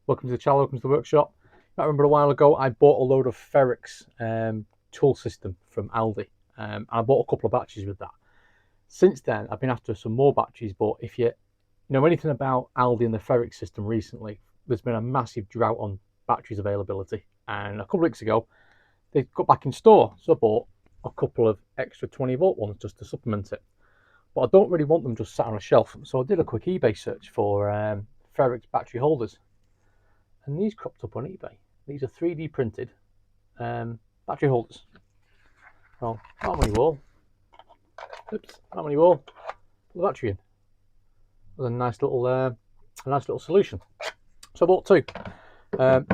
Welcome to the channel, welcome to the workshop. I remember a while ago I bought a load of Ferrex tool system from Aldi. And I bought a couple of batteries with that. Since then I've been after some more batteries, but if you know anything about Aldi and the Ferrex system recently, there's been a massive drought on batteries availability, and a couple of weeks ago they got back in store, so I bought a couple of extra 20-volt ones just to supplement it. But I don't really want them just sat on a shelf, so I did a quick eBay search for Ferrex battery holders, and these cropped up on eBay. These are 3D printed battery holders. Well, how many wall? Oops, how many wall? Put the battery in. With a nice little solution. So I bought two.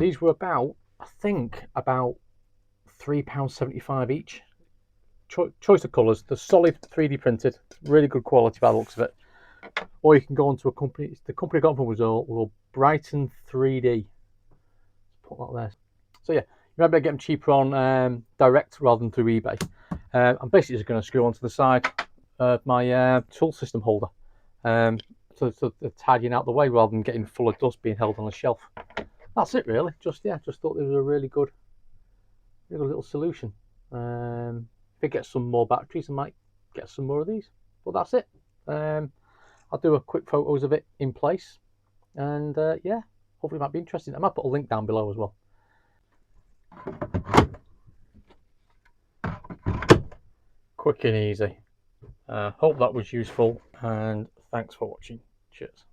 These were about, I think, about £3.75 each. Choice of colours. They're solid 3D printed, really good quality by the looks of it. Or you can go onto a company. The company I got them from was Brighton 3D. Put that there. So yeah, you might be able to get them cheaper on direct rather than through eBay. I'm basically just going to screw onto the side of my tool system holder, so they're tidying out the way rather than getting full of dust being held on a shelf. That's it really. Just thought it was a really good little solution. If I get some more batteries, I might get some more of these. But that's it. I'll do a quick photos of it in place, and yeah, hopefully it might be interesting. I might put a link down below as well. Quick and easy. Hope that was useful, and thanks for watching. Cheers.